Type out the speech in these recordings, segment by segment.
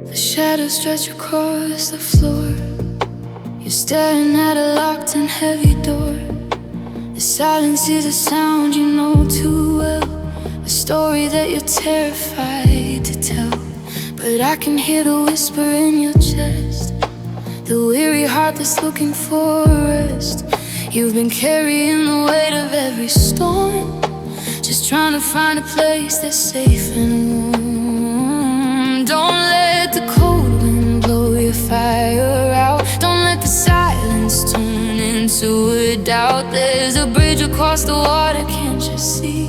The shadows stretch across the floor. You're staring at a locked and heavy door. The silence is a sound you know too well, a story that you're terrified to tell. But I can hear the whisper in your chest, the weary heart that's looking for rest. You've been carrying the weight of every storm, just trying to find a place that's safe and warm. Don't let the cold wind blow your fire out. Don't let the silence turn into a doubt. There's a bridge across the water, can't you see?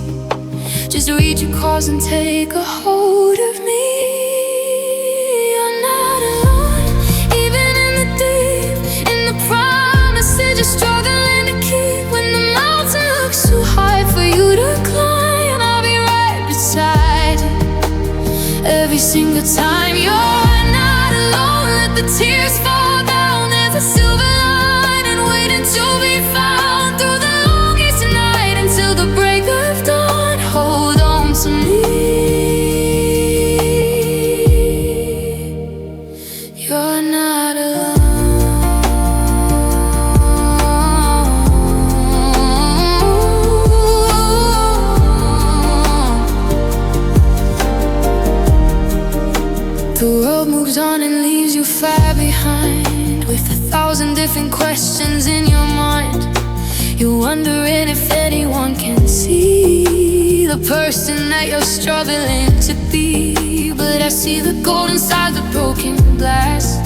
Just read your cause and take a hold of me. You're not alone, even in the deep, in the promises you're struggling to keep. When the mountain looks too high for you to climb, I'll be right beside you every single time. You're not alone, let the tears fall down. There's a silver lining waiting to be found through the longest night until the break of dawn. Hold on to me. You're not alone. The world moves on and leaves you far behind, with 1,000 different questions in your mind. You're wondering if anyone can see the person that you're struggling to be. But I see the gold inside the broken glass.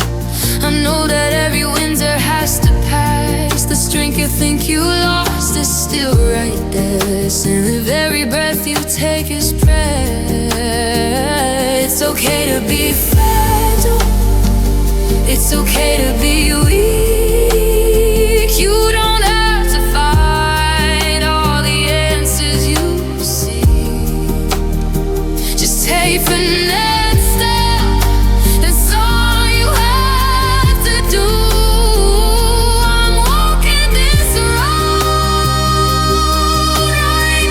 I know that every winter has to pass. The strength you think you lost is still right there. And if every breath you take is prayer, it's okay to be fragile, it's okay to be weak. You don't have to find all the answers you see. Just take the next step, that's all you have to do. I'm walking this road right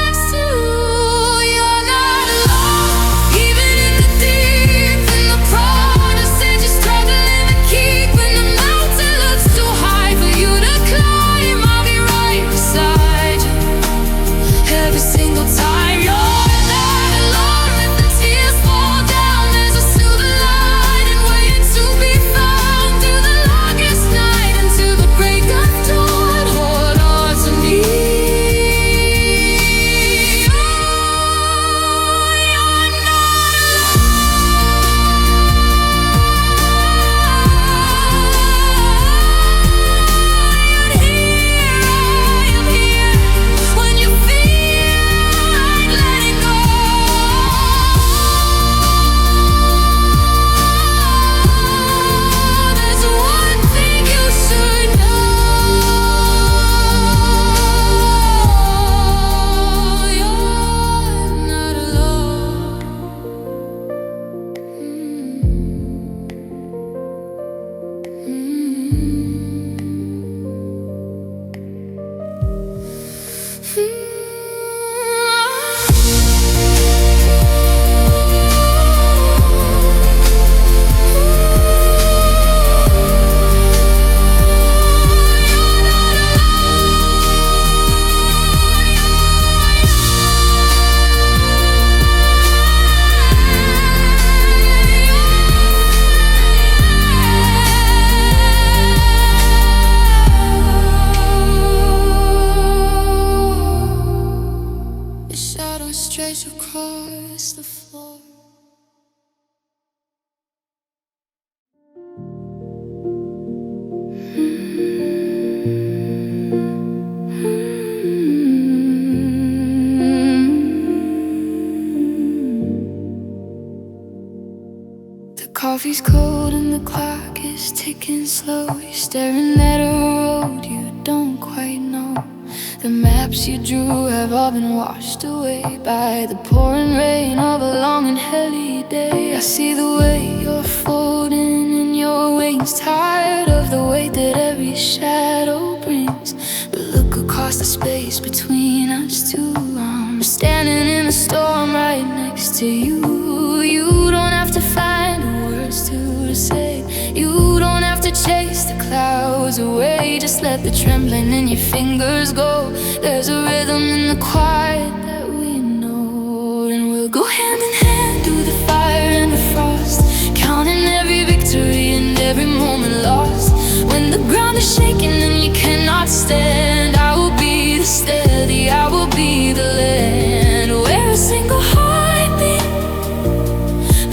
next to you. You're not alone, even in the deep, in the promises you're struggling to keep. When the mountain looks too high for you to climb, I'll be right beside you every single time. You're not alone, let the tears fall down. There's a silver lining waiting to be found through the longest night until the break of dawn. Hold on to me. You're not alone. I'm here when you feel like letting go. There's one thing you should know. You're not alone. The shadow stretch across the floor. The coffee's cold and the clock is ticking slow. You're staring at a road you don't quite know. The maps you drew have all been washed away by the pouring rain of a long and heavy day. I see the way you're folding in your wings, tired of the weight that every shadow brings. But look across across the space between us two. I'm standing in a storm right next to you. You don't have to find the words to say. You don't have to chase the clouds away. Just let the trembling in your fingers go. There's a rhythm in the quiet that we know, and we'll go hand in hand through the fire and the frost, counting every victory and every moment lost. When the ground is shaking and you cannot stand, I will be the steady, I will be the land where a single heartbeat,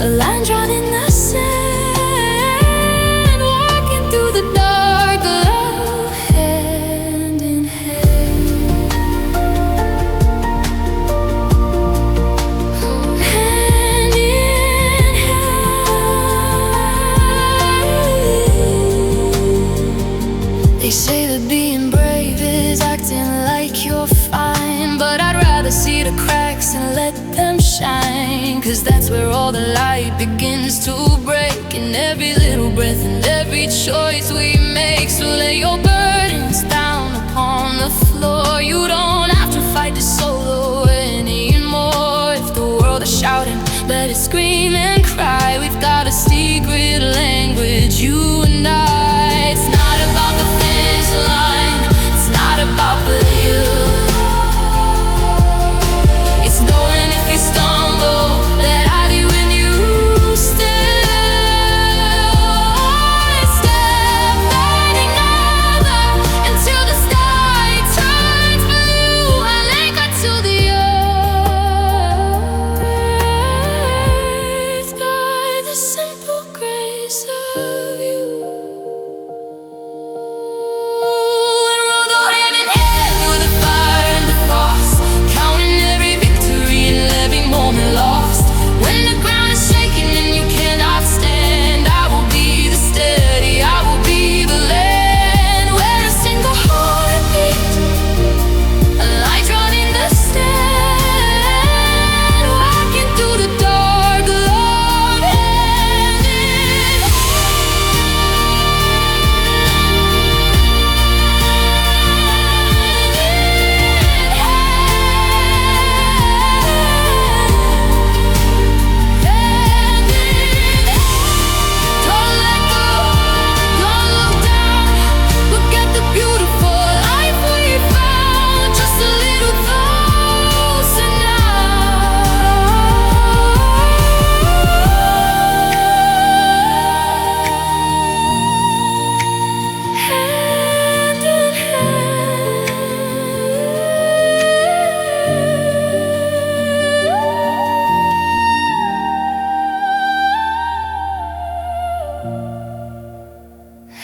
a line drawn in the sand, walking through the dark, love hand in hand. Hand in hand. They say that being brave is acting like you're fine, but I'd rather see the cracks and let them shine. 'Cause that's where all the light begins to break, in every little breath and every choice we make. So lay your burdens down upon the floor. You don't have to fight this solo anymore. If the world is shouting, let it scream and cry. We've got a secret language, you and I. It's not about the finish line, it's not about the you. It's knowing if you stumble that I'll be with you still. Step finding another until the sky turns blue. I'll anchor to the earth by the simple grace of you. And we'll go hand in hand through the fire and the frost, counting every victory and every moment lost. When the ground is shaking and you cannot stand, I will be the steady, I will be the land where a single heartbeat, a light drawn in the sand, walking through the dark, love hand in Don't let go, don't look down. Look at the beautiful life we found, just a little closer now. Hand in hand.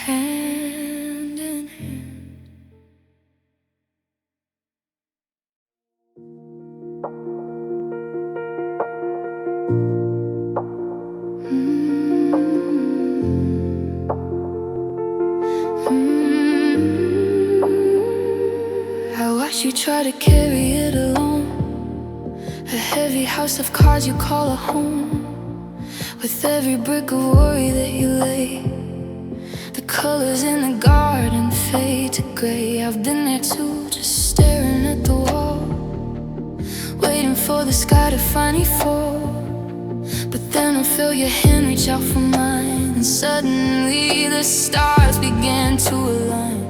Hand in hand. I watch you try to carry it alone, a heavy house of cards you call a home. With every brick of worry that you lay, the colors in the garden fade to gray. I've been there too, just staring at the wall, waiting for the sky to finally fall. But then I feel your hand reach out for mine, and suddenly the stars began to align.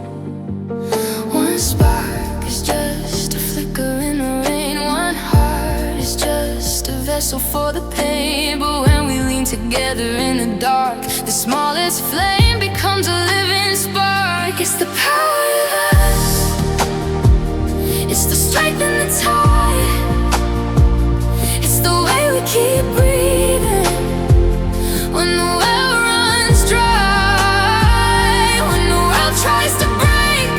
One spark is just a flicker in the rain, one heart is just a vessel for the pain. But when we lean together in the dark, the smallest flame becomes a living spark. It's the power of us, it's the strength in the tide, it's the way we keep breathing when the well runs dry. When the world tries to break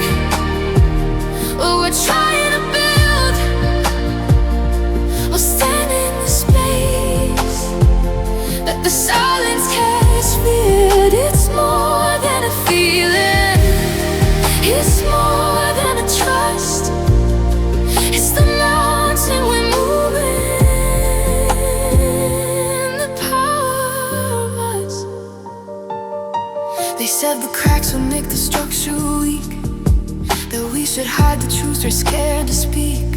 what we're trying to build, we'll stand in the space that the silence has feared. It's more than a feeling, it's more than a trust, it's the mountain we're moving, the power of us. They said the cracks would make the structure weak, that we should hide the truth, we're scared to speak.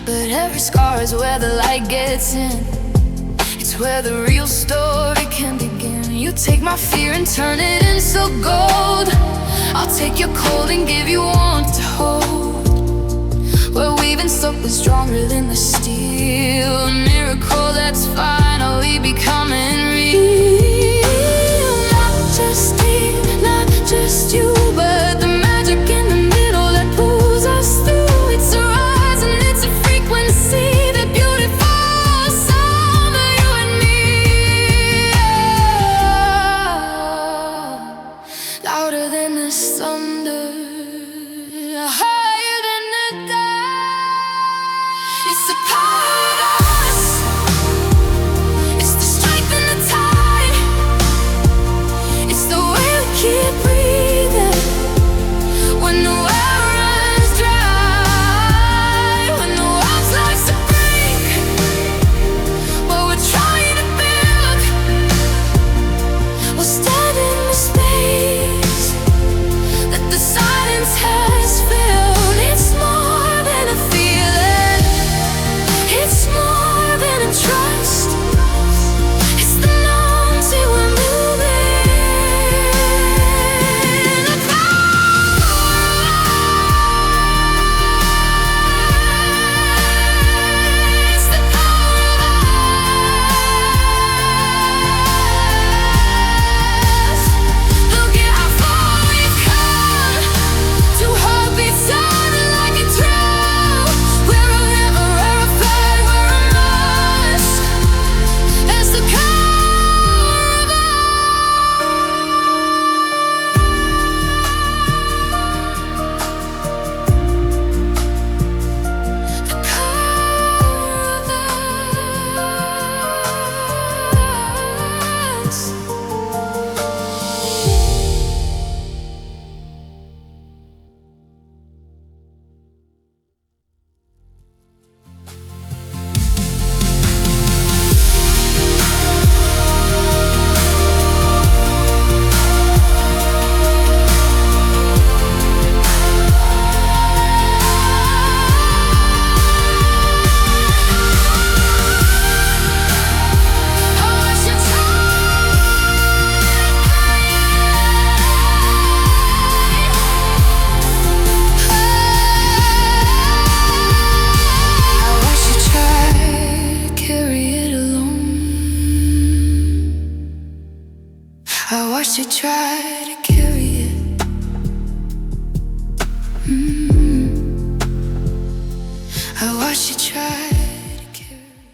But every scar is where the light gets in. It's where the real story can begin. You take my fear and turn it into gold. I'll take your cold and give you warmth to hold. Where we've stuck was stronger than the steel. A miracle that's finally becoming real. Not just me, not just you, but the magic in the middle that pulls us through. It's a rise and it's a frequency, the beautiful sound of you and me. Louder than the thunder, higher than the dark. It's the power of us. It's the strength in the tide. It's the way we keep breathing when the well runs dry. When the world starts to break, what we're trying to build will stand in the space that the silence has filled. It's more than a feeling, it's more than a trust. It's the knowns that we're moving. The power it's the power of us. Look at how far we've come. Two heartbeats sounding like a drum. We're a river, we're a fire, we're a must. It's the power of us. The power of us. I watched you try to carry it. I watched you try to carry it.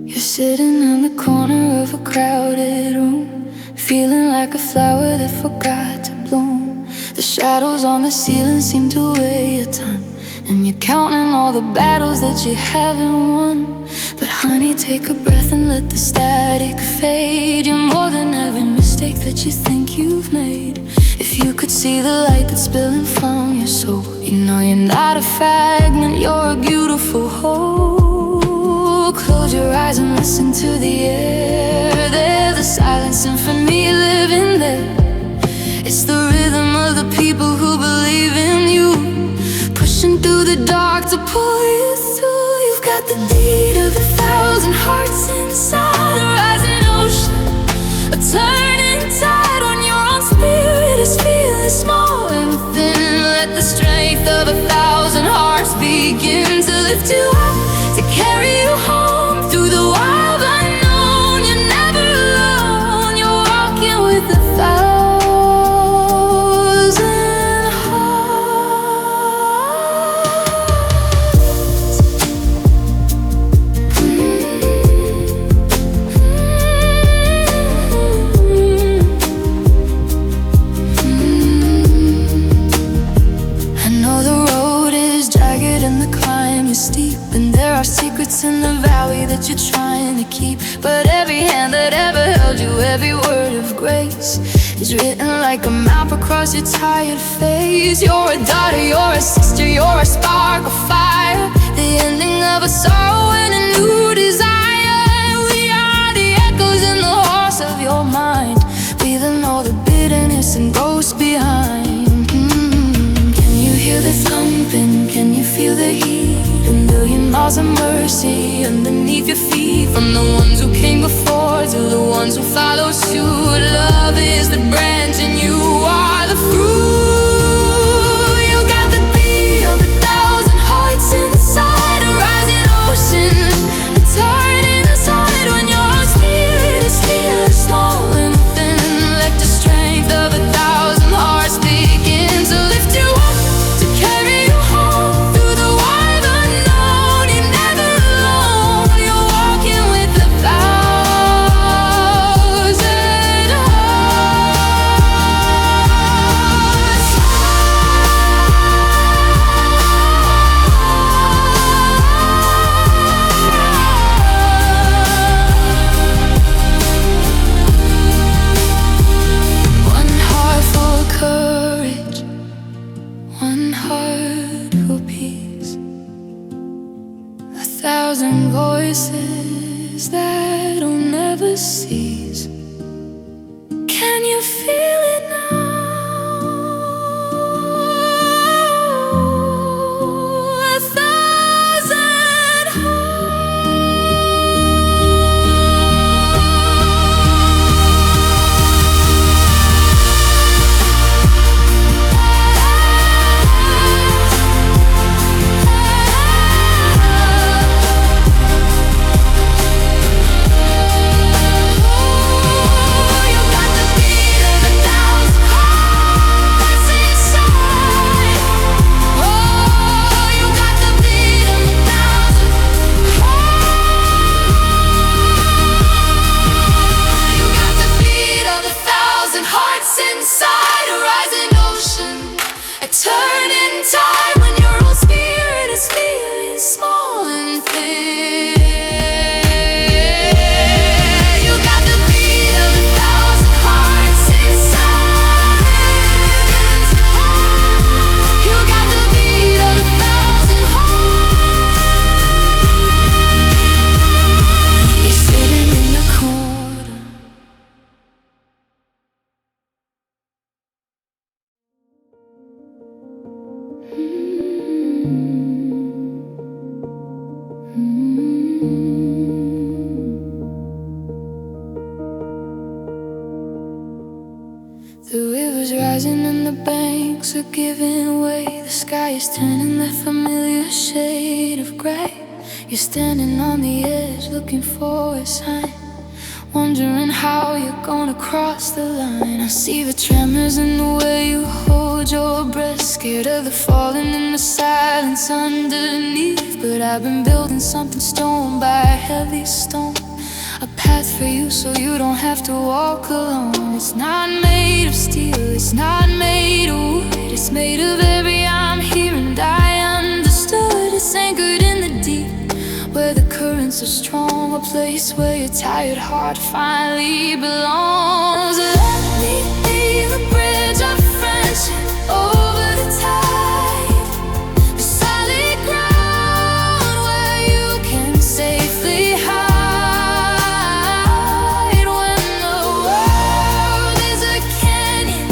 You're sitting in the corner of a crowded room, feeling like a flower that forgot to bloom. The shadows on the ceiling seem to weigh a ton, and you're counting all the battles that you haven't won. But honey, take a breath and let the static fade. You're more than every mistake that you think you've made. If you could see the light that's spilling from your soul, you know you're not a fragment, you're a beautiful whole. Close your eyes and listen to the air. There's a silent symphony living there. It's the rhythm of the people who believe in you, pushing through the dark to pull you through. You've got the beat of 1,000 hearts inside, a rising ocean, a turning tide. When your own spirit is feeling small and thin, let the strength of 1,000 hearts begin to lift you up, to carry you home through the wild unknown. You're never alone, you're walking with 1,000 hearts. I know the road is jagged and the climb is steep, and there are secrets in the valley that you're trying to keep. But every hand that ever held you, every word of grace, it is written like a map across your tired face. You're a daughter, you're a sister, you're a spark of fire, the ending of a sorrow and a new desire. We are the echoes in the horse of your mind, leaving all the bitterness and ghosts behind. Can you hear the thumping? Can you feel the heat? A million miles of mercy underneath your feet, from the ones who came before to the ones who follow suit. Love is the branch and you are the fruit. You got the beat of 1,000 hearts inside a rising ocean, a turning aside when your spirit is still small and thin. Let the strength of 1,000 hearts begin to lift you up, to carry you home through the wide unknown. You're never alone, you're walking with 1,000 hearts. One heart for courage, one heart for peace, 1,000 voices that'll never cease. Can you feel it now? 1,000 You got the beat of 1,000 hearts inside. Oh, you got the beat of 1,000 hearts. You got the beat of 1,000 hearts inside a rising ocean, a turning tide when your own spirit is feeling small and thin. You got the beat of 1,000 hearts inside. You got the beat of 1,000 hearts. You're sitting in the corner. The river's rising and the banks are giving way. The sky is turning that familiar shade of gray. You're standing on the edge looking for a sign, wondering how you're gonna cross the line. I see the tremors in the way you hold your breath, scared of the falling in the silence underneath. But I've been building something stone by heavy stone, a path for you so you don't have to walk alone. It's not made of steel, it's not made of wood, it's made of every I'm here and I understood. It's anchored in the deep where the currents are strong, a place where your tired heart finally belongs. Let me be the bridge of friendship over the tide, the solid ground where you can safely hide when the world is a canyon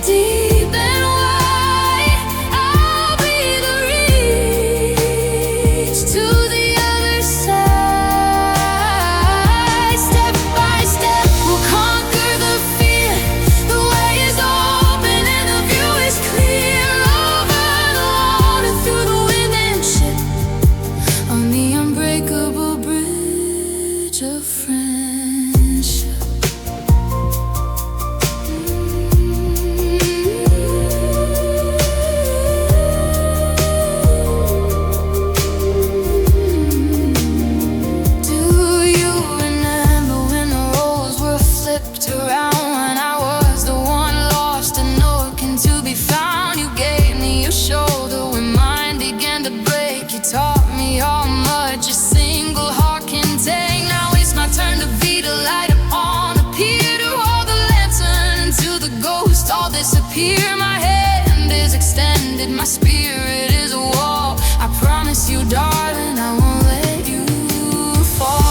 deep and wide. I'll be the reach to the other side. Step by step, we'll conquer the fear disappear. My hand is extended, my spirit is a wall. I promise you, darling, I won't let you fall.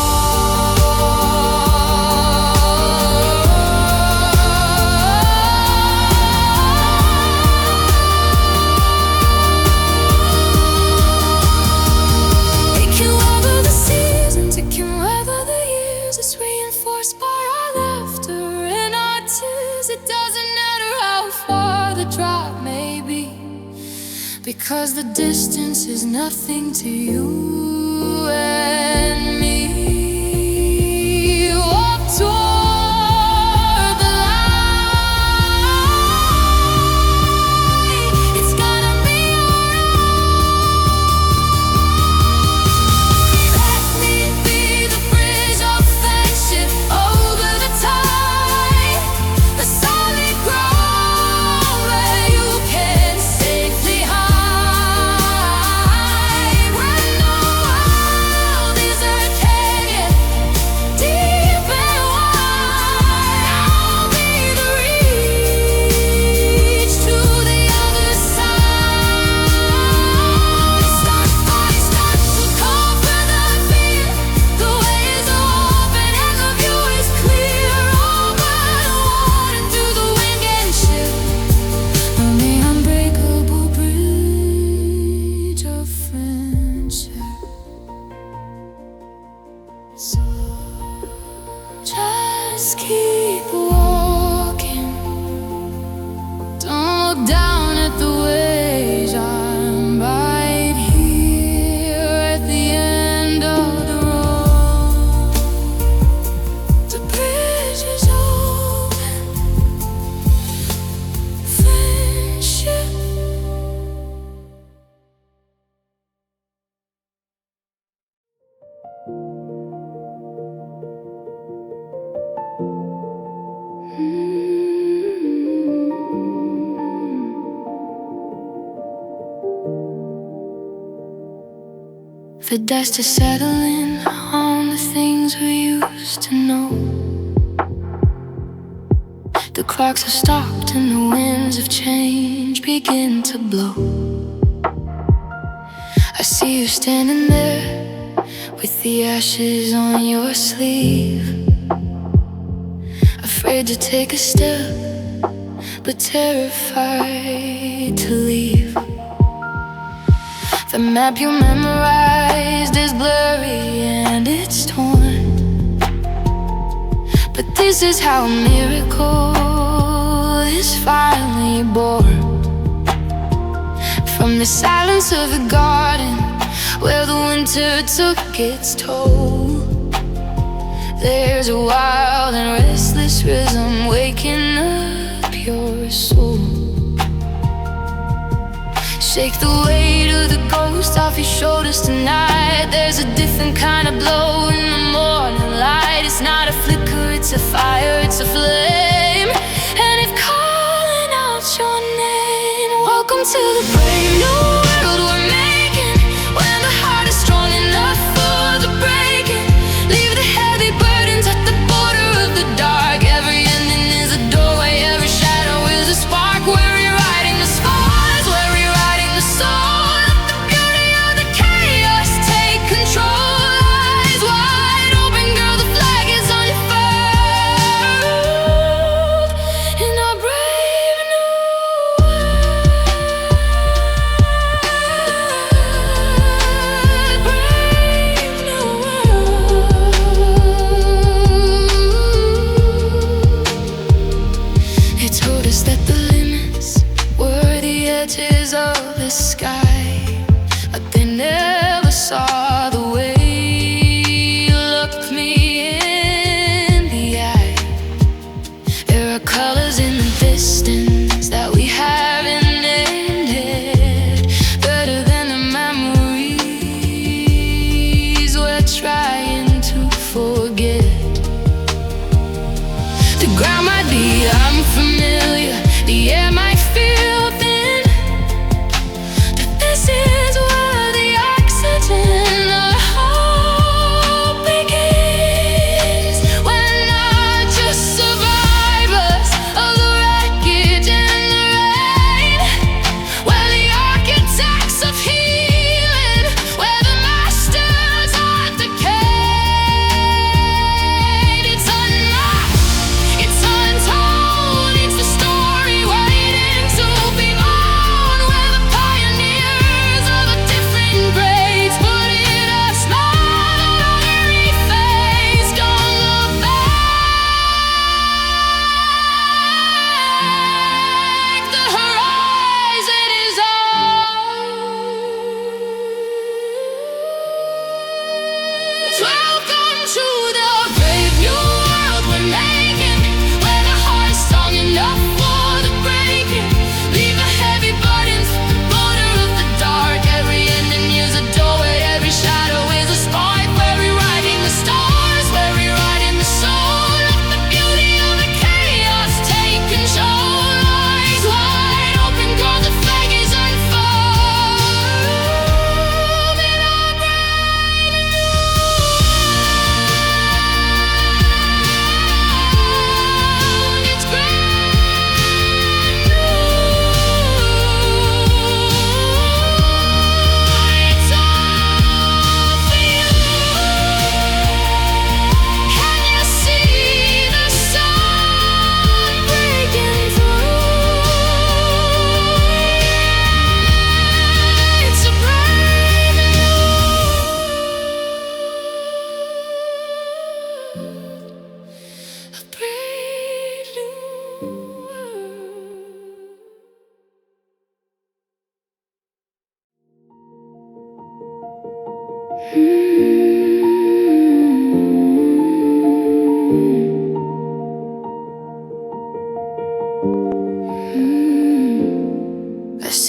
It can weather the seasons, it can weather the years. It's reinforced by our laughter and our tears. It doesn't matter how far the drop may be, because the distance is nothing to you and me. Walk toward the light. It's gonna be alright. Let me be the bridge of friendship over the tide, the solid ground where you can safely hide. When the world is hurting deep and wide, I'll be the reach to the other side. Start to conquer the fear. The way is open and the view is clear. Over the water, through the wind and chill, on the unbreakable bridge of friendship. So just keep walking. Don't look down at the waves. I'm right here at the end of the road. The bridge is open. Friendship. The dust is settling on the things we used to know. The clocks have stopped and the winds of change begin to blow. I see you standing there with the ashes on your sleeve, afraid to take a step, but terrified to leave. The map you memorized is blurry and it's torn, but this is how a miracle is finally born. From the silence of the garden where the winter took its toll, there's a wild and restless rhythm waking up your soul. Shake the weight of the ghost off your shoulders tonight. There's a different kind of glow in the morning light. It's not a flicker, it's a fire, it's a flame, and it's calling out your name. Welcome to the brave new world we're making, when the heart is strong enough for the breaking. Leave the heavy burdens at the border of the dark. Every ending is a doorway, every shadow is a spark. We're rewriting the scars, we're rewriting the soul. Let the beauty of the chaos take control. Eyes wide open, girl, the flag is unfurled in our brave new world. It told us that the limits were the edges of the sky, but they never saw the way you looked me in the eye. There are colors in the distance that we haven't ended, better than the memories we're trying to forget. The ground might be unfamiliar, the air might feel thin, but this is where the oxygen of hope begins. We're not just survivors of the wreckage and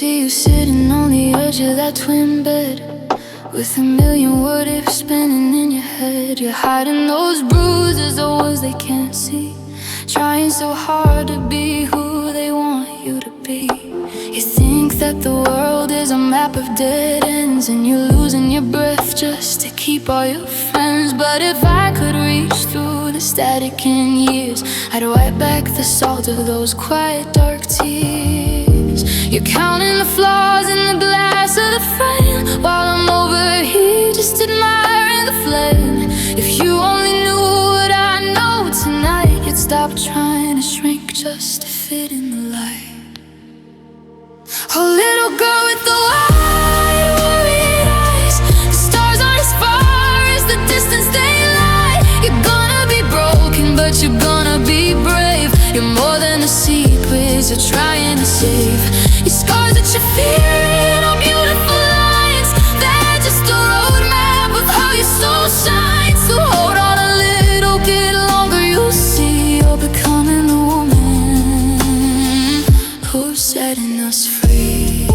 see you sitting on the edge of that twin bed, with a million what ifs spinning in your head. You're hiding those bruises, the ones they can't see, trying so hard to be who they want you to be. You think that the world is a map of dead ends, and you're losing your breath just to keep all your friends. But if I could reach through the static in years, I'd wipe back the salt of those quiet dark tears. You're counting the flaws in the glass of the frame, while I'm over here just admiring the flame. If you only knew what I know tonight, you'd stop trying to shrink just to fit in the light. Oh, little girl with the wide, worried eyes, the stars aren't as far as the distance they lie. You're gonna be broken, but you're gonna be brave. You're more than the secrets you're trying to save. Your scars that you're fearing are beautiful lines, they're just a roadmap of how your soul shines. So hold on a little bit longer, you'll see you're becoming the woman who's setting us free.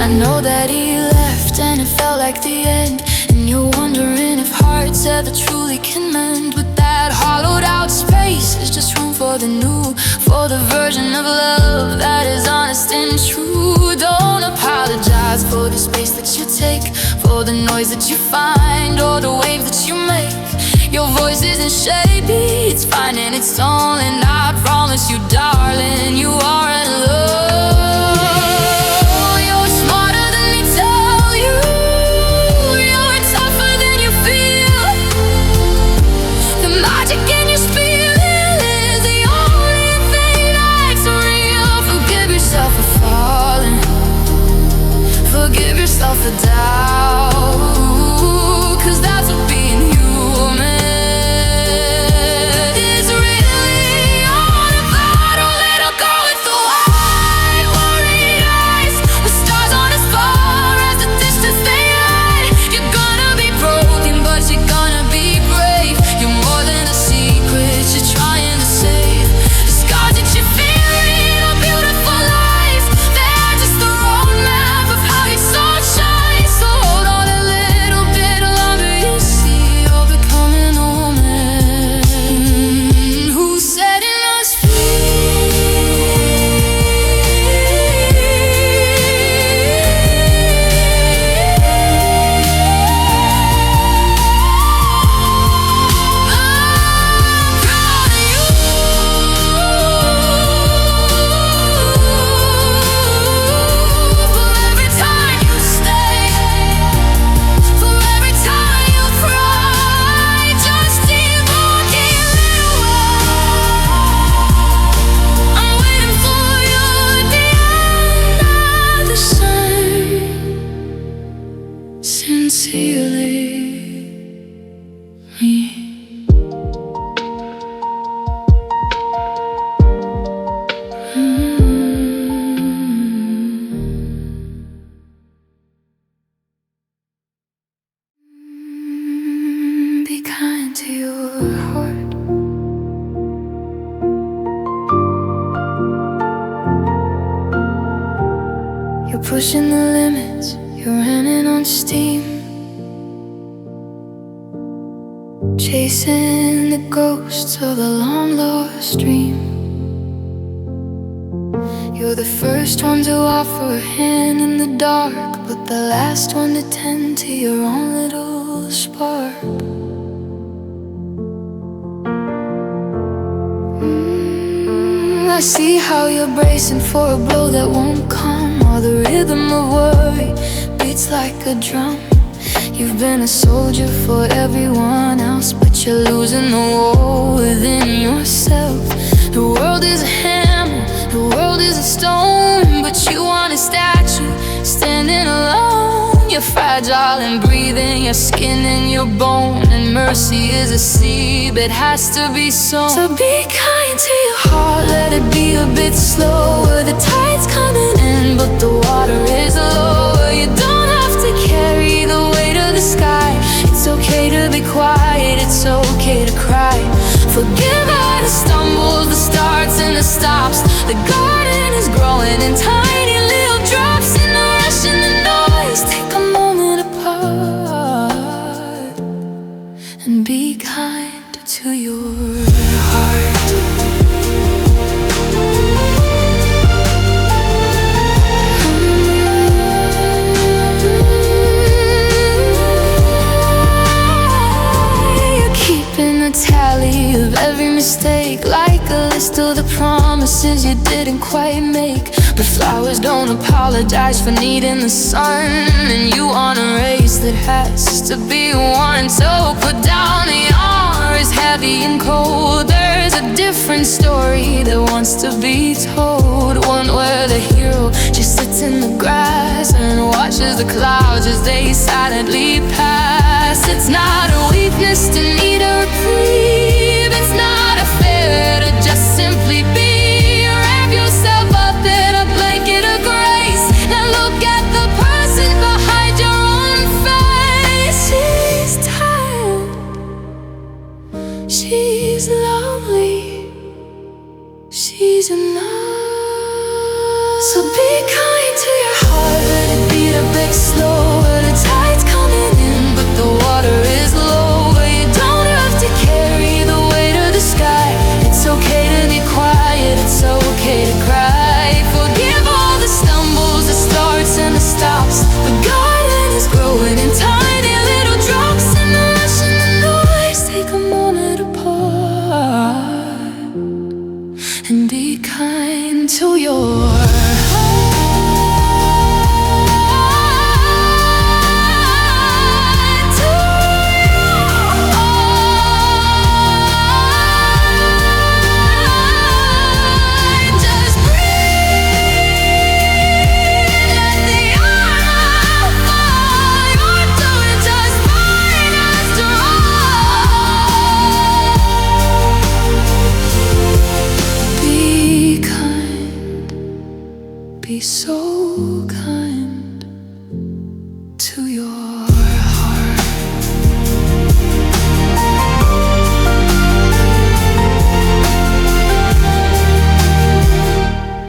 I know that he left and it felt like the end, and you're wondering if hearts ever truly can mend. But that hollowed out space is just room for the new, for the version of love that is honest and true. Don't apologize for the space that you take, for the noise that you find, or the wave that you make. Your voice isn't shapy, it's finding its own, and I promise you, darling, you are in love. You're smarter than they tell you, you're tougher than you feel. The magic in your spirit is the only thing that's real. Forgive yourself for falling, forgive yourself for doubt, 'cause that's what being human. Be kind to your heart. You're pushing the limits, you're running on steam, chasing the ghosts of a long lost dream. You're the first one to offer a hand in the dark, but the last one to tend to your own little spark. I see how you're bracing for a blow that won't come, while the rhythm of worry beats like a drum. You've been a soldier for everyone else, but you're losing the war within yourself. The world is a hammer, the world is a stone, but you want a statue standing alone. You're fragile and breathing, your skin and your bone, and mercy is a seed that has to be sown. So be kind to your heart, let it be a bit slower. The tide's coming in, but the water is lower. You don't have to carry the weight of the sky. It's okay to be quiet, it's okay to cry. Forgive all the stumbles, the starts never stops. The garden is growing in tiny little drops. In the rush and the noise, take a moment apart and be kind to your heart. Tally of every mistake, like a list of the promises you didn't quite make. But flowers don't apologize for needing the sun, and you on a race that has to be won. So put down the hours, heavy and cold. There's a different story that wants to be told, one where the hero just sits in the grass and watches the clouds as they silently pass. It's not a weakness to need a reprieve. It's not a fair to just simply be. Wrap yourself up in a blanket of grace and look at the person behind your own face. She's tired, she's lonely, she's enough. So be kind to your heart, let it beat a bit slower. The tide's coming in, but the water is low. You don't have to carry the weight of the sky. It's okay to be quiet, it's okay to cry. Forgive all the stumbles, the starts and the stops. The garden is growing in tiny little drops. In the rush and the noise, take a moment apart and be kind to your heart. Be so kind to your heart.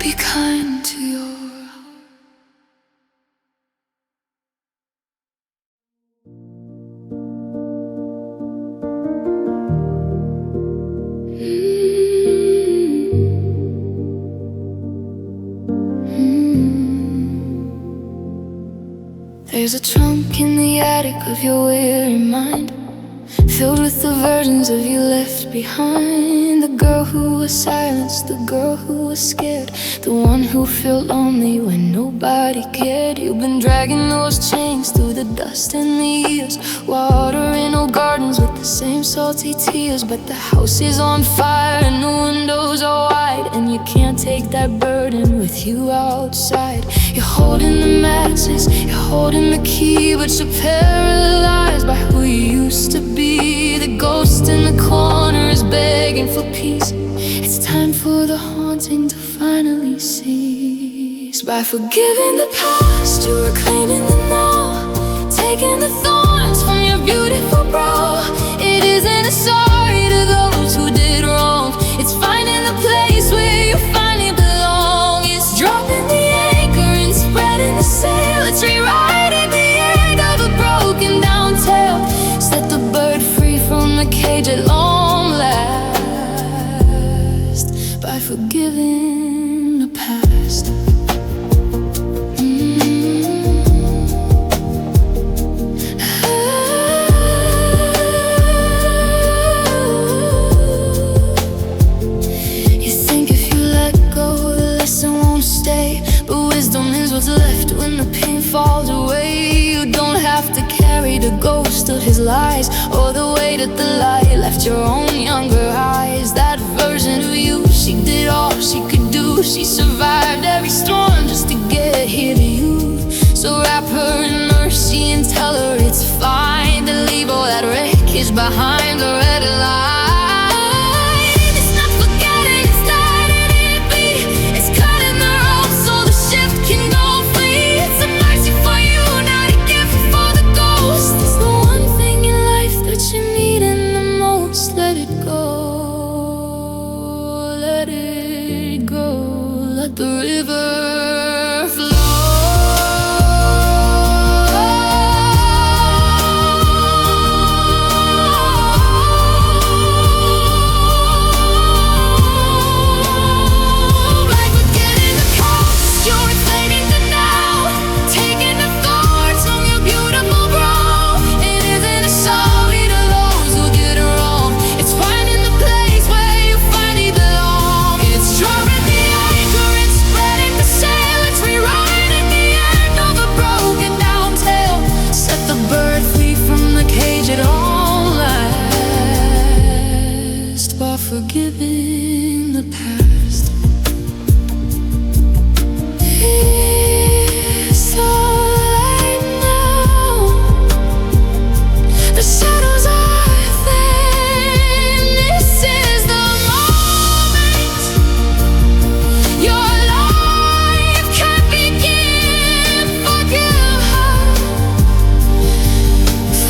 Be kind to your heart. There's a trunk in the attic of your weary mind, filled with the versions of you left behind. The girl who was silenced, the girl who was scared, the one who felt lonely when nobody cared. You've been dragging those chains through the dust and the years, watering old gardens with the same salty tears. But the house is on fire and the windows are wide, and you can't take that burden with you outside. You're holding the matches, you're holding the key, but you're paralyzed by who you used to be. The ghost in the corner is begging for peace. It's time for the haunting to finally cease. By forgiving the past, you're reclaiming the now, taking the thorns from your beautiful brow. It isn't a sorry to those who did wrong, it's finding the place where you finally belong. It's dropping the anchor and spreading the sail. It's rewriting the end of a broken down tale. Set the bird free from the cage at long last, by forgiving the past. You think if you let go, the lesson won't stay, but wisdom is what's left when the pain falls away. You don't have to carry the ghost of his lies, or the weight of the light left your own younger eyes. That version of you, she did all she could do. She survived every storm just to get here to you. So wrap her in mercy and tell her it's fine to leave all that wreckage behind. The red line, it's not forgetting, it's letting it be. It's cutting the rope so the shift can go free. It's a mercy for you, not a gift for the ghost. It's the one thing in life that you need in the most. Let it go, let it the river flows. Like we're getting the coast, you're inflating the now, taking the thorns from your beautiful brow. It isn't a sorry to those who did wrong. It's finding the place where you finally belong. It's dropping the anchor and spreading the sail. It's rewriting the end of a broken down tale. Set the bird free from the cage at all last, while forgiving the past. It's alright now. The shadows are thin. This is the moment your life can begin. Forgive her,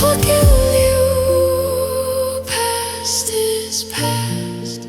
forgive you. Past is past.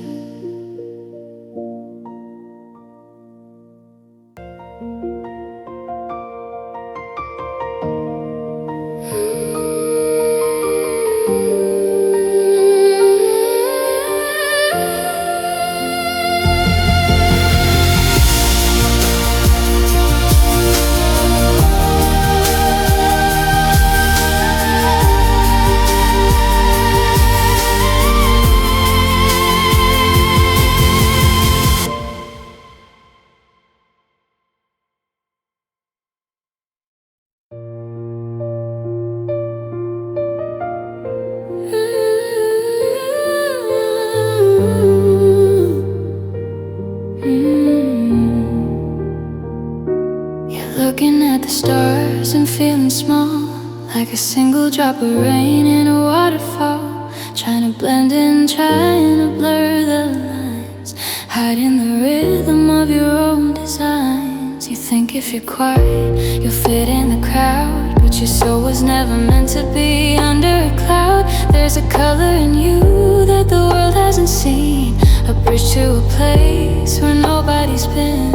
You're looking at the stars and feeling small, like a single drop of rain in a waterfall. Trying to blend in, trying to blur the lines, hiding the rhythm of your own designs. You think if you're quiet, you'll fit in the crowd, but your soul was never meant to be under a cloud. There's a color in you that the world hasn't seen, a bridge to a place where nobody's been.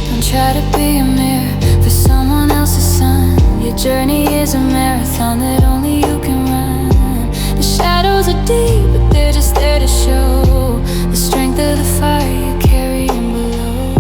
Don't try to be a mirror for someone else's sun. Your journey is a marathon that only you can run. The shadows are deep, but they're just there to show the strength of the fire you carry in below.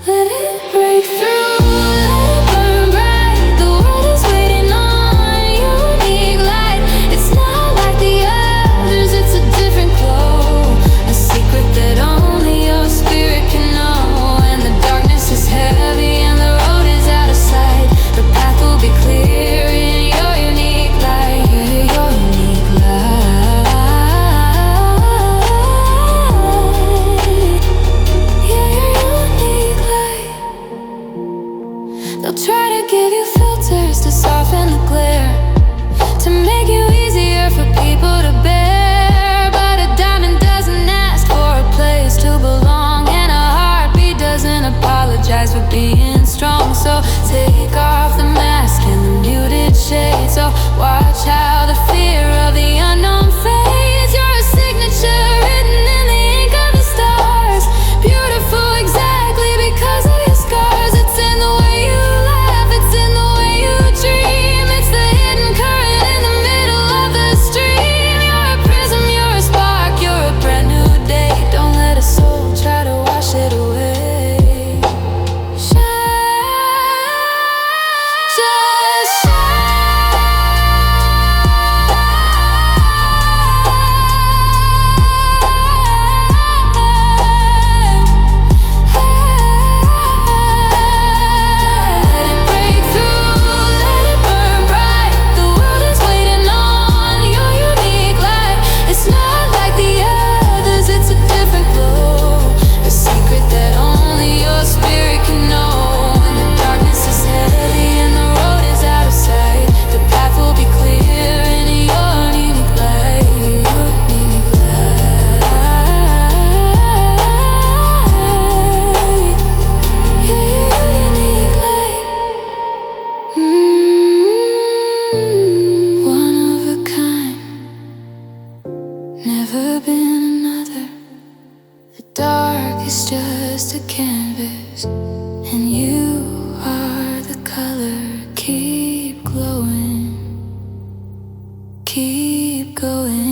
Let it break through, let it burn bright. The world is waiting on your unique light. It's not like the others, it's a different glow, a secret that only your spirit can know. And the darkness is heavy and the road is out of sight. The path will be clear in your unique light, your unique light. Yeah, your unique light. They'll try to give you filters to soften the glare, to make you easier for people to bear. But a diamond doesn't ask for a place to belong, and a heartbeat doesn't apologize for being strong. So take off the mask and the muted shades. So watch how the fear of the unknown fades. You're a signature written in the ink of the stars, beautiful exactly because of your scars. It's in the way you laugh, it's in the way you dream. It's the hidden current in the middle of the stream. You're a prism, you're a spark, you're a brand new day. Don't let a soul try to wash it away. Shine, just let it break through, let it burn bright. The world is waiting on your unique light. It's not like the others, it's a different glow, a secret that only your spirit can know. And the darkness is heavy and the road is out of sight. The path will be clear in your unique light, your unique light. Yeah, your unique light. One of a kind, never been another. The dark is just a canvas, and you are the color. Keep glowing, keep going.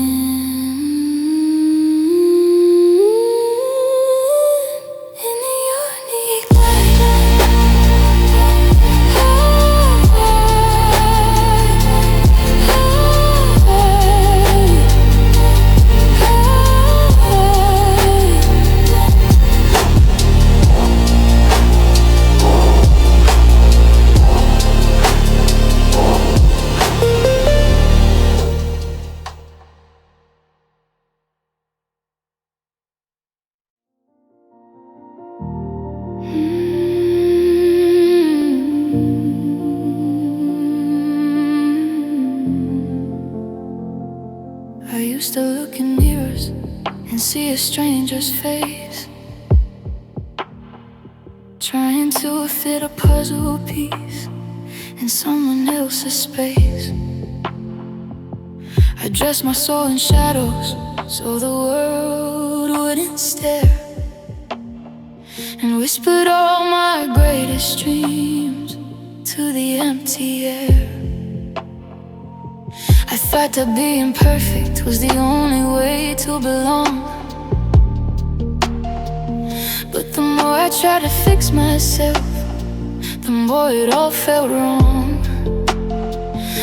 I used to look in mirrors and see a stranger's face, trying to fit a puzzle piece in someone else's space. I dressed my soul in shadows so the world wouldn't stare, and whispered all my greatest dreams to the empty air. I thought that being perfect was the only way to belong, but the more I tried to fix myself, the more it all felt wrong.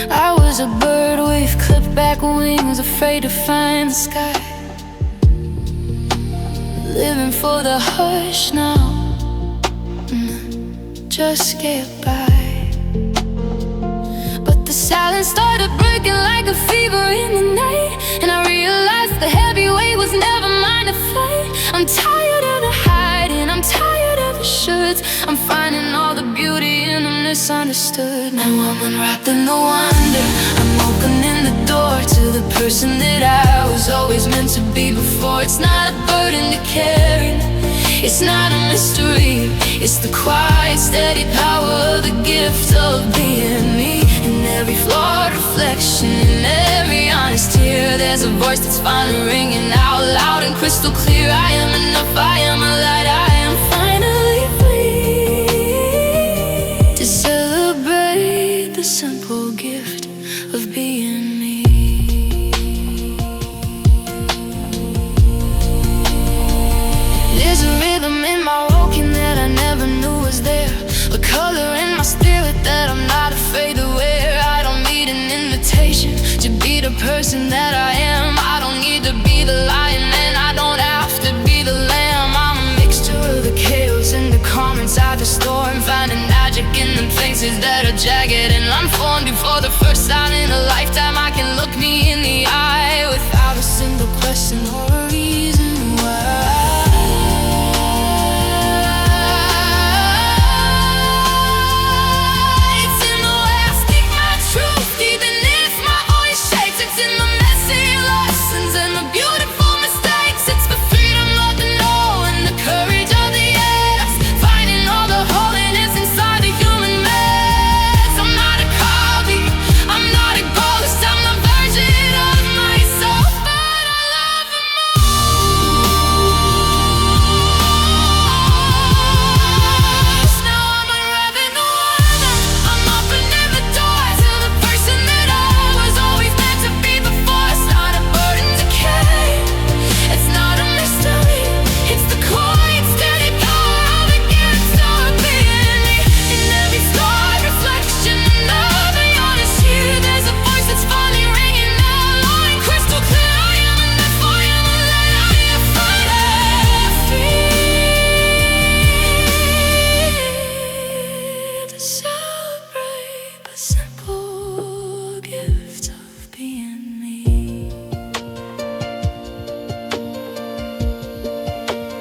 I was a bird with clipped back wings, afraid to find the sky, living for the hush now, just get by. But the silence started breaking like a fever in the night, and I realized the heavy weight was never mine to fight. I'm tired of the hiding, I'm tired of the shoulds. I'm finding all the beauty in the misunderstood. Now I'm unwrapped in the wonder, I'm opening the door to the person that I was always meant to be before. It's not a burden to carry, it's not a mystery, it's the quiet, steady power of the gift of being me. In every flawed reflection, in every honest tear, there's a voice that's finally ringing out loud and crystal clear. I am enough, I am a light, I am finally free to celebrate the simple gift of being me. There's a rhythm in my walking that I never knew was there, a color in my spirit that I'm not afraid to wear. I don't need an invitation to be the person that I am. I don't need to be the lion and I don't have to be the lamb. I'm a mixture of the chaos and the calm inside the storm, finding magic in the places that are jagged and unformed. Before the first time in a lifetime, I can look me in the eye without a single question or a reason why.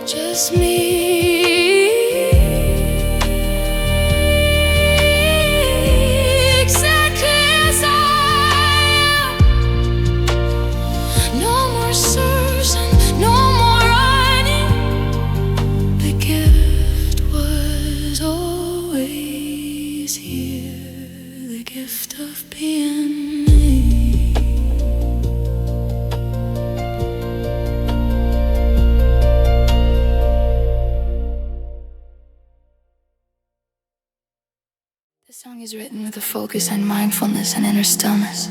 Just me, exactly as I am. No more searching, no more running. The gift was always here, the gift of being me. is written with a focus on mindfulness and inner stillness.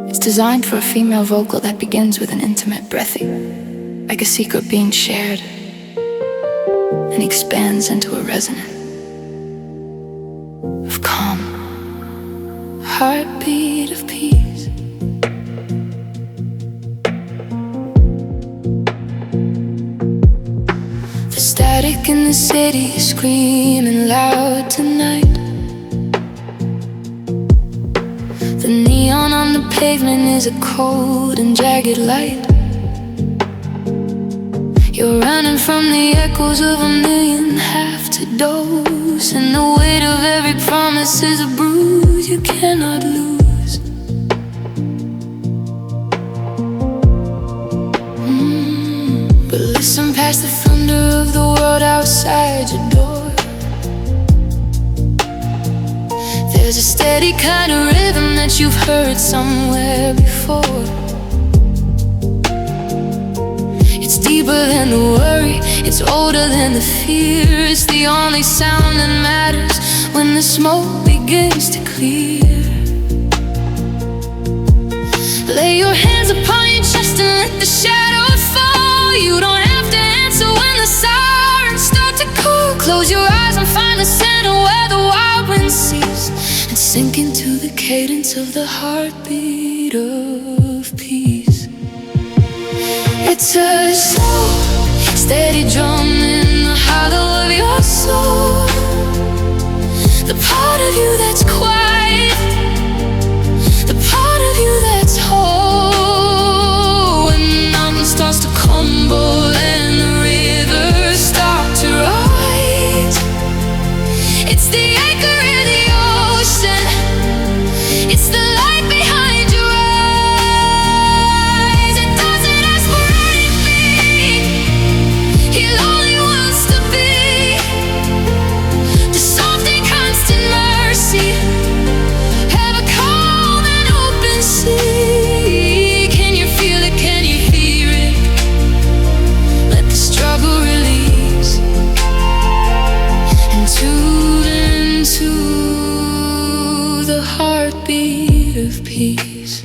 It's designed for a female vocal that begins with an intimate breathing, like a secret being shared, and expands into a resonance of calm, heartbeat of peace. The static in the city is screaming loud tonight. The neon on the pavement is a cold and jagged light. You're running from the echoes of a million have-to-dos, and the weight of every promise is a bruise you cannot lose. But listen past the thunder of the world outside your door. There's a steady kind of rhythm that you've heard somewhere before. It's deeper than the worry, it's older than the fear. It's the only sound that matters when the smoke begins to clear. Lay your hands upon your chest and let the shadows fall. You don't have to answer when the sirens start to call. Close your eyes and find the center where the wild wind cease, and sink into the cadence of the heartbeat of peace. It's a slow, steady drum in the hollow of your soul. The part of you that's quiet, the part of you that's whole. When the mountain starts to crumble and the rivers start to rise, it's the anchor in the ocean, it's the light behind your eyes. It doesn't ask for anything, it only wants to be the soft and constant mercy, ever calm and open sea. Can you feel it? Can you hear it? Let the struggle release and tune into the heartbeat of peace.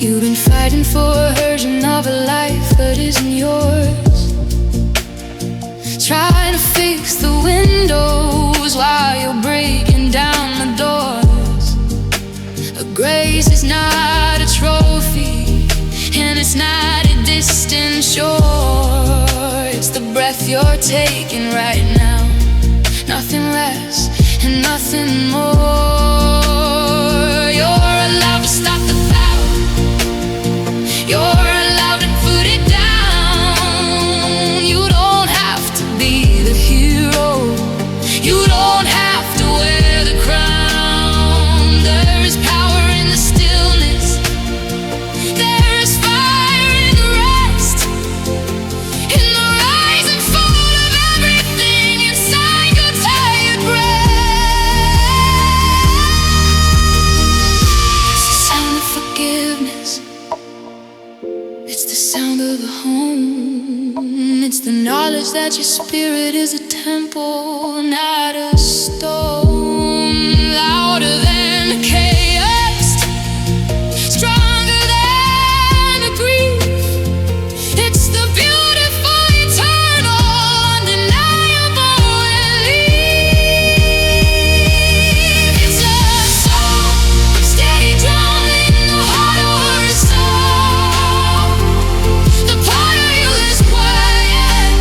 You've been fighting for a version of a life that isn't yours, trying to fix the windows while you're breaking down the doors. A grace is not a trophy, and it's not a distant shore. It's the breath you're taking right now, nothing less and nothing more. You're allowed to stop the cloud, you're allowed to put it down. You don't have to be the hero, you don't have to wear the crown. There is power in the stillness, there is fire in the rest, in the rise and fall of everything inside your tired breath. It's the sound of forgiveness, it's the sound of the home. It's the knowledge that your spirit is a temple, not a stone. Louder than the chaos, stronger than the grief. It's the beautiful, eternal, undeniable relief. It's a soul, steady drum in the heart of a soul. The part of you that's quiet,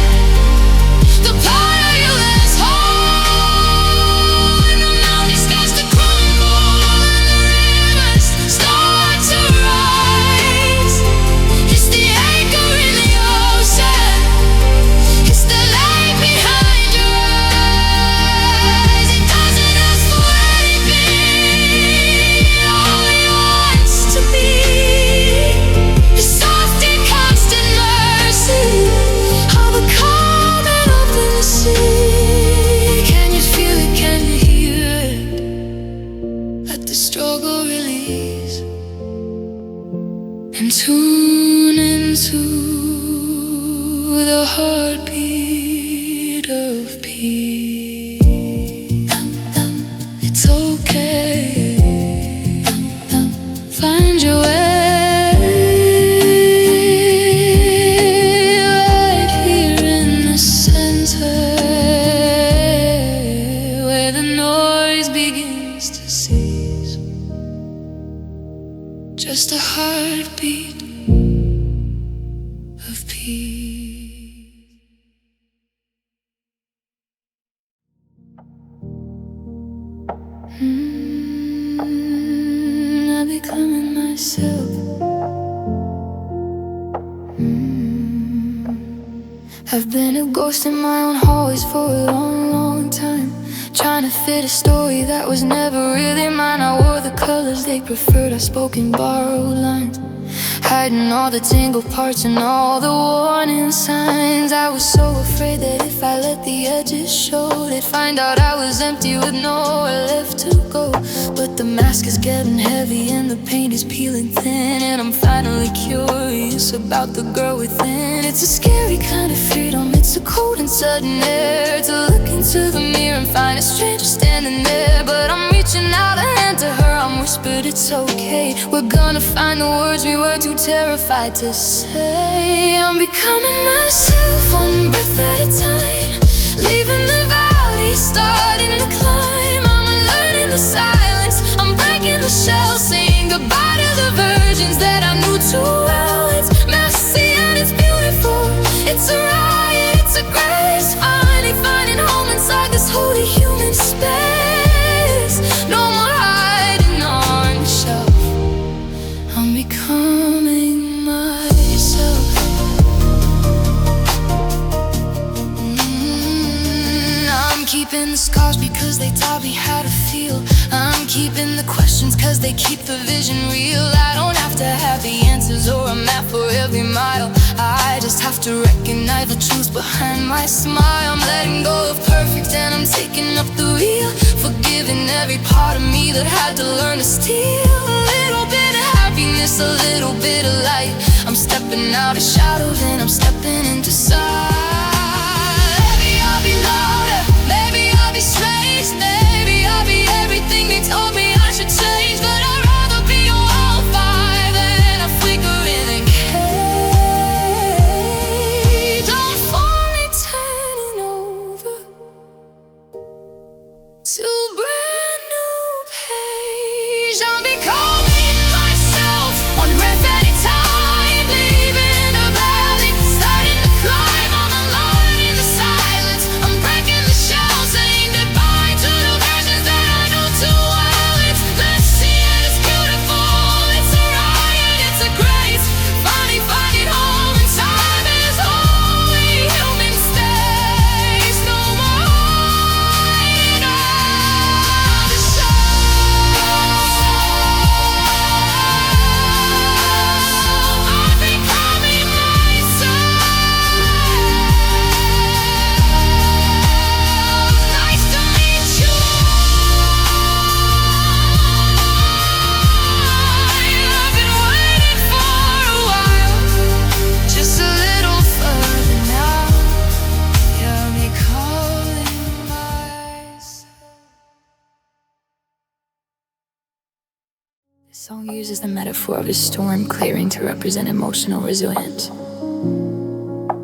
the part of you that's whole. When the mountain starts to crumble and the rivers start to rise, it's the anchor in the ocean, it's the light behind your eyes. It doesn't ask for anything, it only wants to be the soft and constant mercy of a calm and open sea. Can you feel it? Can you hear it? Let the struggle release and tune into the heartbeat of peace. find your way right here in the center, where the noise begins to cease. Just a heartbeat of peace. I'm becoming myself. I've been a ghost in my own hallways for a long, long time, trying to fit a story that was never really mine. I wore the colors they preferred, I spoke in borrowed lines, hiding all the tangled parts and all the warning signs. I was so afraid that if I let the edges show, they'd find out I was empty with nowhere left to go. But the mask is getting heavy and the paint is peeling thin, and I'm finally curious about the girl within. It's a scary kind of freedom, it's a cold and sudden air to look into the mirror and find a stranger standing there. But I'm reaching out a hand to her, I'm whispered it's okay, we're gonna find the words we were too terrified to say. I'm becoming myself, one breath at a time, leaving the valley, starting to climb. I'm learning the silence, I'm breaking the shell, saying goodbye to the versions that I knew too well. It's messy and it's beautiful, it's a riot, it's a grace, finally finding home inside this holy human space. No more hiding on the shelf, I'm becoming myself. I'm keeping the scars because they taught me how to feel. I'm keeping the questions cause they keep the vision real. I don't have to have the answers or a map for every mile, I just have to recognize the truth behind my smile. I'm letting go of perfect and I'm taking up the real, forgiving every part of me that had to learn to steal a little bit of happiness, a little bit of light. I'm stepping out of shadows and I'm stepping into sight. Maybe I'll be louder, maybe I'll be strange, maybe I'll be everything they told me I should change. But I'd rather be a wildfire than a flicker in a cage. I'm finally turning over to a brand new page. I'm becoming myself, one breath at a time, leaving the valley, starting to climb. I'm alone in the silence, I'm breaking the shell, saying goodbye to the versions that I knew too well. It's messy and it's beautiful, it's a riot, it's a grace, finally finding home in time is holy human stays. No more hiding on the shelf. I'm becoming myself. Nice to meet you. I've been waiting for a while, just a little further now. You're me calling myself. This song uses the metaphor of a storm clearing to represent emotional resilience.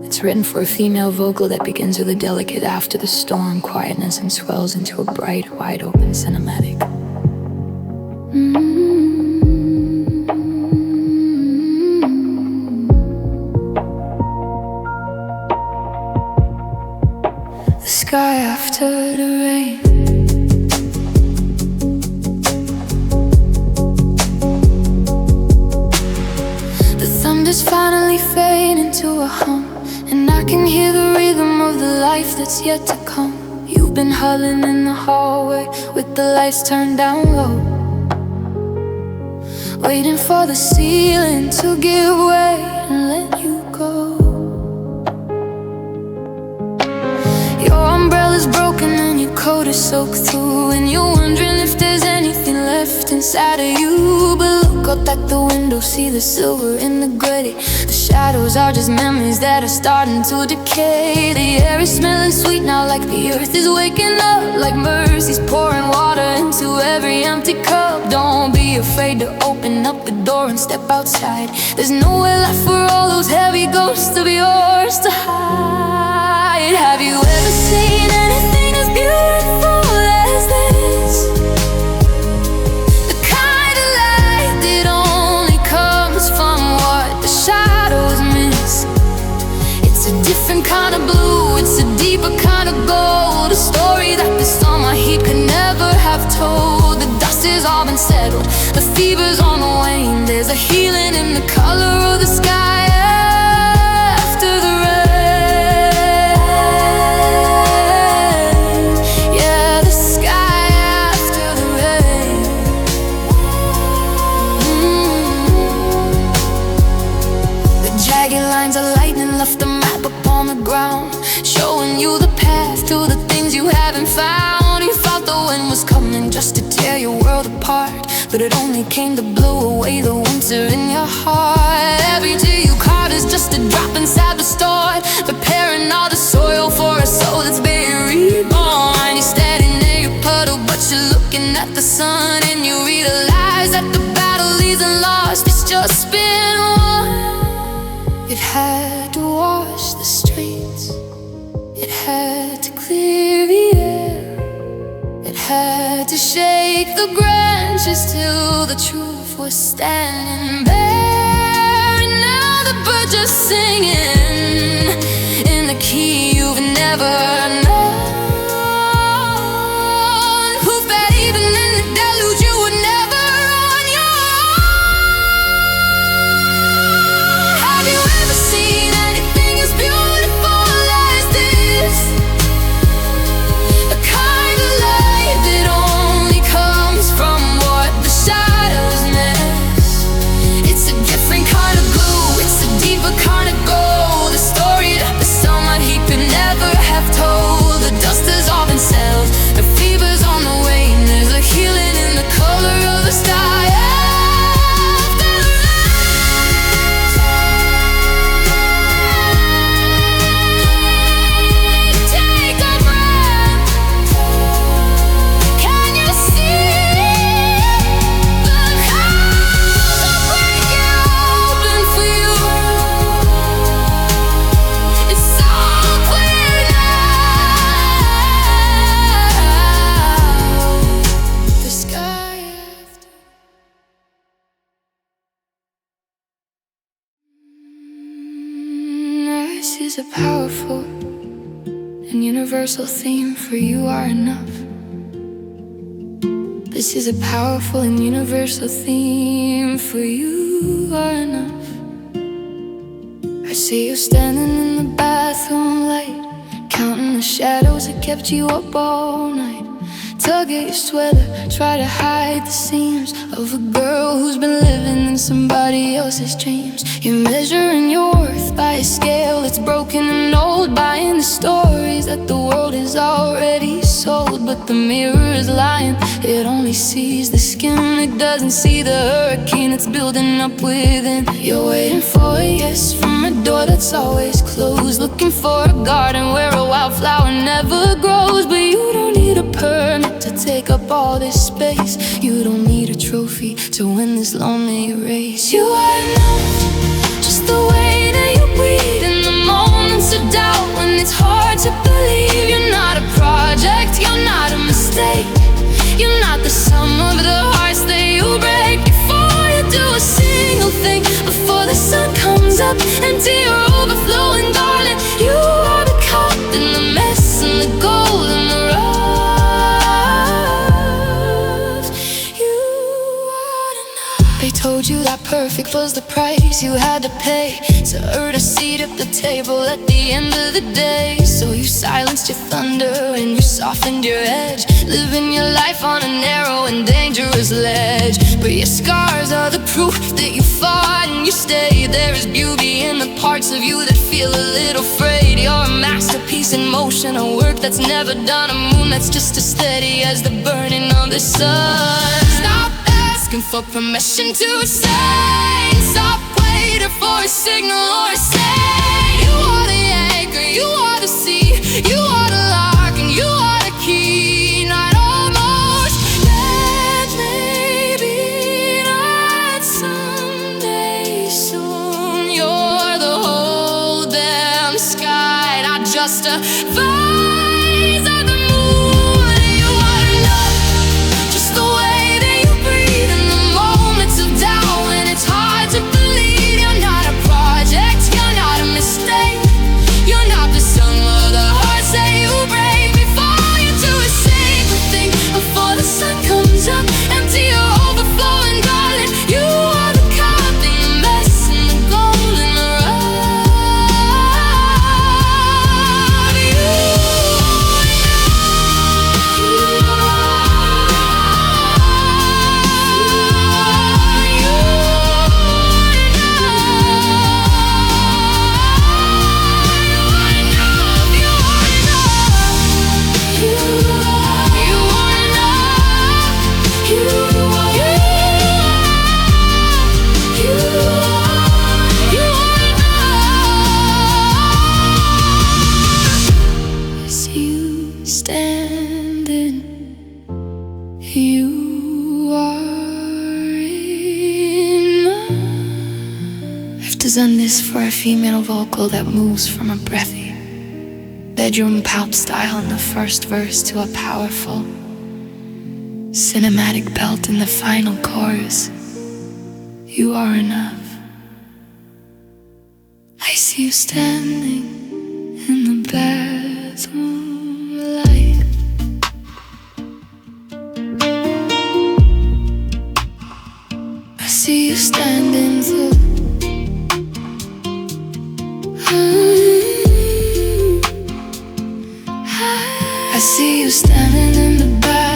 It's written for a female vocal that begins with a delicate after the storm quietness and swells into a bright, wide open cinematic. The sky after the rain, the thunder's finally fading to a hum, and I can hear the rhythm of the life that's yet to come. You've been huddling in the hallway with the lights turned down low, waiting for the ceiling to give way and let you go. Your umbrella's broken and your coat is soaked through, and you're wondering if there's anything left inside of you. But look up at the window, see the silver in the gray. The shadows are just memories that are starting to decay. The air is smelling sweet now, like the earth is waking up, like mercy's pouring water into every empty cup. Don't be afraid to open up the door and step outside. There's nowhere left for all those heavy ghosts to be yours to hide. Have you ever seen anything as beautiful as this? The kind of light that only comes from what the shadows miss. It's a different kind of blue, it's a deeper kind of gold, a story that the summer heat could never have told. The dust has all been settled, the fever's on the wane. There's a healing in the color of the sky after the rain. Yeah, the sky after the rain. The jagged lines of lightning left a map upon the ground, showing you the path to the things you haven't found. You thought the wind was coming just to tear your world apart, but it only came to blow away the winter in your heart. Every tear you caught is just a drop inside the storm, preparing all the soil for a soul that's being reborn. You're standing near your puddle, but you're looking at the sun, and you realize that the battle isn't lost, it's just been won. It had to wash the streets, it had to clear the air, it had to shake the branches till the truth was standing bare. And now the birds are singing in the key you've never known. Proof that even in the deluge you were never on your own. Have you ever seen anything as beautiful as this? The kind of light that only comes from what the shadows miss. It's a different kind of glue, it's a deeper kind of gold, a story that the summer heat could never have told. The dust has all been settled, the fever's on the wane. There's a healing in the color of the sky after the rain. Take a breath. Can you see the clouds are breaking open for you? It's so clear now. The sky after. This is a powerful and universal theme for you are enough. This is a powerful and universal theme for you are enough. I see you standing in the bathroom light, counting the shadows that kept you up all night. Tug at your sweater, try to hide the seams of a girl who's been living in somebody else's dreams. You're measuring your worth by a scale that's broken and old, buying the stories that the world has already sold. But the mirror is lying, it only sees the skin, it doesn't see the hurricane that's building up within. You're waiting for a yes from a door that's always closed, looking for a garden where a wildflower never grows. But you don't need a permit to take up all this space, you don't need a trophy to win this lonely race. You are enough, just the way that you breathe in the moments of doubt, when it's hard to believe. You're not a project, you're not a mistake, you're not the sum of the hearts that you break. Before you do a single thing, before the sun comes up, empty or overflowing, darling, you are the cup and the mess and the gold and the rough. You are enough. They told you that perfect was the price you had to pay to earn a seat at the table at the end of the day. So you silenced your thunder and you softened your edge, living your life on a narrow and dangerous ledge. But your scars are the proof that you fought and you stayed. There is beauty in the parts of you that feel a little frayed. You're a masterpiece in motion, a work that's never done, a moon that's just as steady as the burning of the sun. Stop asking asking for permission to say. Stop waiting for a signal or a say. You are the anchor, you are the sea, you are the lock and you are the key. Not almost, that maybe not someday soon. You're the whole damn sky, not just a vase of the moon. You are enough, just the way that you breathe in the moments of doubt when it's hard to believe. You're not a project, you're not a mistake. You're not the sum of the hearts that you break. Before you do a sacred thing, before the sun comes up, empty or overflowing, darling. You are the cup and the mess and the gold and the rub. You standing, you are enough. I've designed this for a female vocal that moves from a breathy bedroom pop style in the first verse to a powerful cinematic belt in the final chorus. You are enough. I see you standing in the bathroom light. I see you standing through. I see you standing in the bathroom.